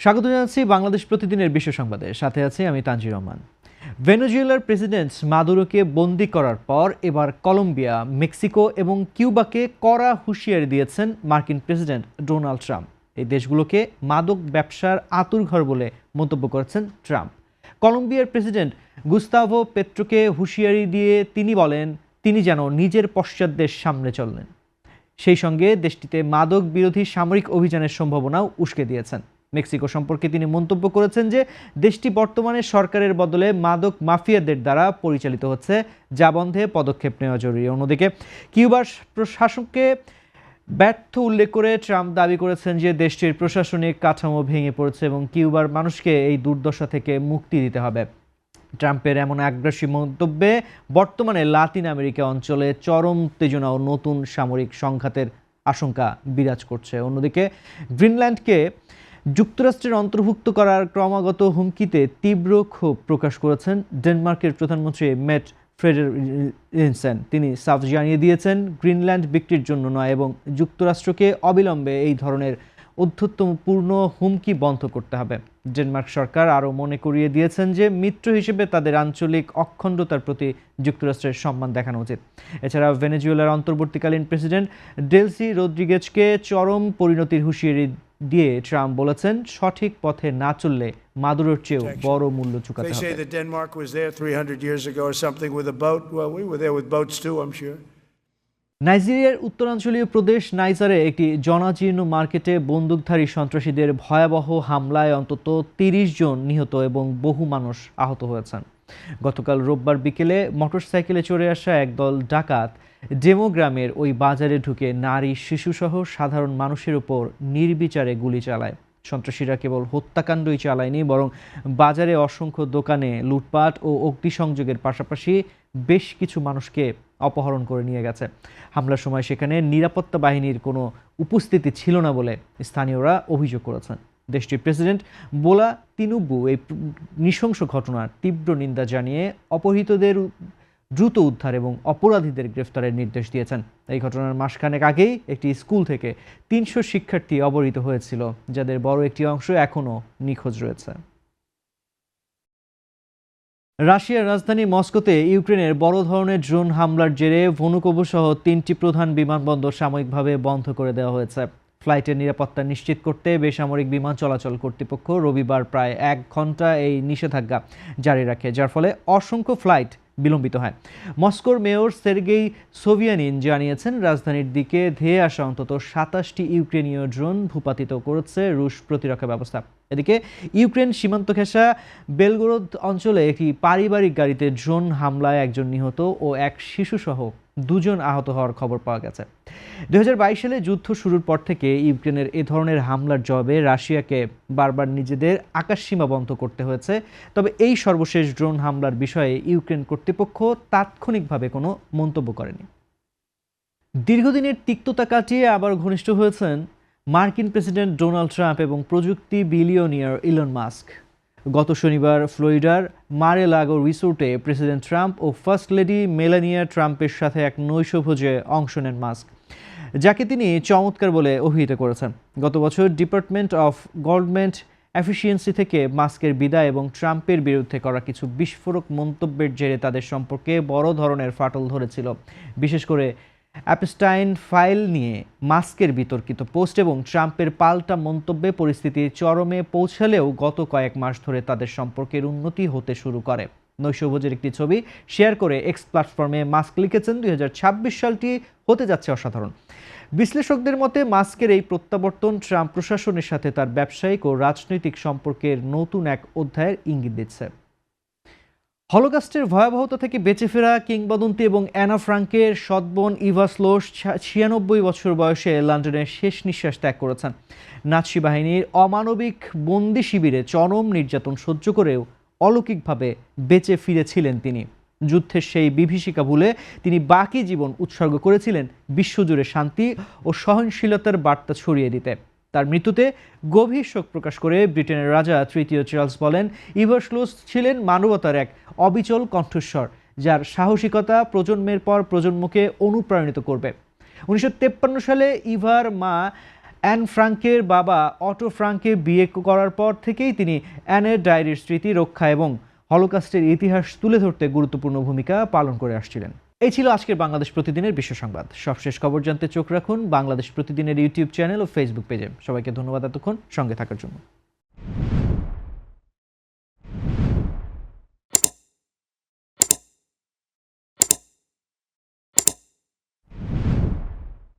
স্বাগত জানাচ্ছি বাংলাদেশ প্রতিদিনের বিশ্ব সংবাদে। সাথে আছি আমি তানজির রহমান। ভেনেজুয়েলার প্রেসিডেন্ট মাদুরোকে বন্দী করার পর এবার কলম্বিয়া, মেক্সিকো এবং কিউবাকে কড়া হুঁশিয়ারি দিয়েছেন মার্কিন প্রেসিডেন্ট ডোনাল্ড ট্রাম্প। এই দেশগুলোকে মাদক ব্যবসার আঁতুড়ঘর বলে মন্তব্য করেছেন ট্রাম্প। কলম্বিয়ার প্রেসিডেন্ট গুস্তাভো পেট্রোকে হুঁশিয়ারি দিয়ে তিনি বলেন তিনি যেন নিজের পশ্চাৎদের সামনে চললেন। সেই সঙ্গে দেশটিতে মাদক বিরোধী সামরিক অভিযানের সম্ভাবনাও উস্কে দিয়েছেন। মেক্সিকো সম্পর্কে তিনি মন্তব্য করেছেন যে দেশটি বর্তমানে সরকারের বদলে মাদক মাফিয়াদের দ্বারা পরিচালিত হচ্ছে, যা বন্ধে পদক্ষেপ নেওয়া জরুরি। অন্যদিকে কিউবার প্রশাসনকে ব্যর্থ উল্লেখ করে ট্রাম্প দাবি করেছেন যে দেশটির প্রশাসনিক কাঠামো ভেঙে পড়েছে এবং কিউবার মানুষকে এই দুর্দশা থেকে মুক্তি দিতে হবে। ট্রাম্পের এমন আগ্রাসী মন্তব্যে বর্তমানে লাতিন আমেরিকা অঞ্চলে চরম উত্তেজনা ও নতুন সামরিক সংঘাতের আশঙ্কা বিরাজ করছে। অন্যদিকে গ্রিনল্যান্ডকে যুক্তরাষ্ট্রের অন্তর্ভুক্ত করার ক্রমাগত হুমকিতে তীব্র ক্ষোভ প্রকাশ করেছেন ডেনমার্কের প্রধানমন্ত্রী মেট ফ্রেডেরিকসেন। তিনি সাফ জানিয়ে দিয়েছেন গ্রিনল্যান্ড বিক্রির জন্য নয় এবং যুক্তরাষ্ট্রকে অবিলম্বে এই ধরনের ঔদ্ধত্যপূর্ণ হুমকি বন্ধ করতে হবে। ডেনমার্ক সরকার আরও মনে করিয়ে দিয়েছেন যে মিত্র হিসেবে তাদের আঞ্চলিক অখণ্ডতার প্রতি যুক্তরাষ্ট্রের সম্মান দেখানো উচিত। এছাড়া ভেনেজুয়েলার অন্তর্বর্তীকালীন প্রেসিডেন্ট ডেলসি রদ্রিগেজকে চরম পরিণতির হুঁশিয়ারি দিয়ে ট্রাম্প বলেছেন সঠিক পথে না চললে মাদুরোর চেয়েও বড় মূল্য চুকাতে হবে। নাইজেরিয়ার উত্তরাঞ্চলীয় প্রদেশ নাইজারে একটি জনাজীর্ণ মার্কেটে বন্দুকধারী সন্ত্রাসীদের ভয়াবহ হামলায় অন্তত ৩০ জন নিহত এবং বহু মানুষ আহত হয়েছেন। গতকাল রোববার বিকেলে মোটরসাইকেলে চড়ে আসা একদল ডাকাত ডেমো গ্রামের ওই বাজারে ঢুকে নারী, শিশুসহ সাধারণ মানুষের উপর নির্বিচারে গুলি চালায়। সন্ত্রাসীরা কেবল হত্যাকাণ্ডই চালায়নি, বরং বাজারে অসংখ্য দোকানে লুটপাট ও অগ্নিসংযোগের পাশাপাশি বেশ কিছু মানুষকে অপহরণ করে নিয়ে গেছে। হামলার সময় সেখানে নিরাপত্তা বাহিনীর কোনো উপস্থিতি ছিল না বলে স্থানীয়রা অভিযোগ করেছেন। দেশটির প্রেসিডেন্ট বোলা তিনুবু এই নৃশংস ঘটনার তীব্র নিন্দা জানিয়ে অপহৃতদের দ্রুত উদ্ধার এবং অপরাধীদের গ্রেফতারের নির্দেশ দিয়েছেন। এই ঘটনার মাসখানেক আগেই একটি স্কুল থেকে ৩০০ শিক্ষার্থী অপহৃত হয়েছিল, যাদের বড় একটি অংশ এখনও নিখোঁজ রয়েছে। রাশিয়ার রাজধানী মস্কোতে ইউক্রেনের বড় ধরনের ড্রোন হামলার জেরে ভনুকোভ সহ 3টি প্রধান বিমানবন্দর সাময়িকভাবে বন্ধ করে দেওয়া হয়েছে। ফ্লাইটের নিরাপত্তা নিশ্চিত করতে বেসামরিক বিমান চলাচল কর্তৃপক্ষ রবিবার প্রায় 1 ঘন্টা এই নিষেধাজ্ঞা জারি রাখে, যার ফলে অসংখ্য ফ্লাইট বিলম্বিত হয়। মস্কোর মেয়র সের্গেই সোভিয়ানিন জানিয়েছেন রাজধানীর দিকে ধেয়ে আসা অন্তত 27টি ইউক্রেনীয় ড্রোন ভূপাতিত করেছে রুশ প্রতিরক্ষা ব্যবস্থা। এদিকে ইউক্রেন সীমান্ত ঘেঁষা বেলগোরদ অঞ্চলে একটি পারিবারিক গাড়িতে ড্রোন হামলায় একজন নিহত ও এক শিশুসহ 2 জন আহত হওয়ার খবর পাওয়া গেছে। 2022 সালে যুদ্ধ শুরুর পর থেকে ইউক্রেনের এ ধরনের হামলার জবাবে রাশিয়াকে বারবার নিজেদের আকাশসীমা বন্ধ করতে হয়েছে। তবে এই সর্বশেষ ড্রোন হামলার বিষয়ে ইউক্রেন কর্তৃপক্ষ তাৎক্ষণিকভাবে কোনো মন্তব্য করেনি। দীর্ঘদিনের তিক্ততা কাটিয়ে আবার ঘনিষ্ঠ হয়েছেন মার্কিন প্রেসিডেন্ট ডোনাল্ড ট্রাম্প এবং প্রযুক্তি বিলিয়নিয়ার ইলন মাস্ক। গত শনিবার ফ্লোরিডার মারে-লাগো রিসোর্টে প্রেসিডেন্ট ট্রাম্প ও ফার্স্ট লেডি মেলানিয়া ট্রাম্পের সাথে এক নৈশভোজে অংশ নেন মাস্ক, যাকে তিনি চমৎকার বলে অভিহিত করেছেন। গত বছর ডিপার্টমেন্ট অফ গভর্নমেন্ট এফিসিয়েন্সি থেকে মাস্কের বিদায় এবং ট্রাম্পের বিরুদ্ধে করা কিছু বিস্ফোরক মন্তব্যের জেরে তাদের সম্পর্কে বড় ধরনের ফাটল ধরেছিল। বিশেষ করে অ্যাপস্টাইন ফাইল নিয়ে মাস্কের বিতর্কিত পোস্ট এবং ট্রাম্পের পাল্টা মন্তব্যে পরিস্থিতি চরমে পৌঁছালেও গত কয়েক মাস ধরে তাদের সম্পর্কের উন্নতি হতে শুরু করে। নৈশভোজের একটি ছবি শেয়ার করে এক্স প্ল্যাটফর্মে মাস্ক লিখেছেন, 2026 সালটি হতে যাচ্ছে অসাধারণ। বিশ্লেষকদের মতে মাস্কের এই প্রত্যাবর্তন ট্রাম্প প্রশাসনের সাথে তার ব্যবসায়িক ও রাজনৈতিক সম্পর্কের নতুন এক অধ্যায়ের ইঙ্গিত দিচ্ছে। হলোকাস্টের ভয়াবহতা থেকে বেঁচে ফেরা কিংবদন্তি এবং অ্যানা ফ্রাঙ্কের সৎবোন ইভা স্লোস 96 বছর বয়সে লন্ডনের শেষ নিঃশ্বাস ত্যাগ করেছেন। নাৎসি বাহিনীর অমানবিক বন্দি শিবিরে চরম নির্যাতন সহ্য করেও অলৌকিকভাবে বেঁচে ফিরেছিলেন তিনি। যুদ্ধের সেই বিভীষিকা ভুলে তিনি বাকি জীবন উৎসর্গ করেছিলেন বিশ্বজুড়ে শান্তি ও সহনশীলতার বার্তা ছড়িয়ে দিতে। তার মৃত্যুতে গভীর শোক প্রকাশ করে ব্রিটেনের রাজা তৃতীয় চার্লস বলেন, ইভা স্লোস ছিলেন মানবতার এক অবিচল কণ্ঠস্বর, যার সাহসিকতা প্রজন্মের পর প্রজন্মকে অনুপ্রাণিত করবে। 1953 সালে ইভার মা অ্যান ফ্রাঙ্কের বাবা অটো ফ্রাঙ্কে বিয়ে করার পর থেকেই তিনি অ্যানের ডায়েরির স্মৃতি রক্ষা এবং হলোকাস্টের ইতিহাস তুলে ধরতে গুরুত্বপূর্ণ ভূমিকা পালন করে আসছিলেন। এই ছিল আজকের বাংলাদেশ প্রতিদিনের বিশ্ব সংবাদ। সবশেষ খবর জানতে চোখ রাখুন বাংলাদেশ প্রতিদিনের ইউটিউব চ্যানেল ও ফেসবুক পেজে। সবাইকে ধন্যবাদ এতক্ষণ সঙ্গে থাকার জন্য।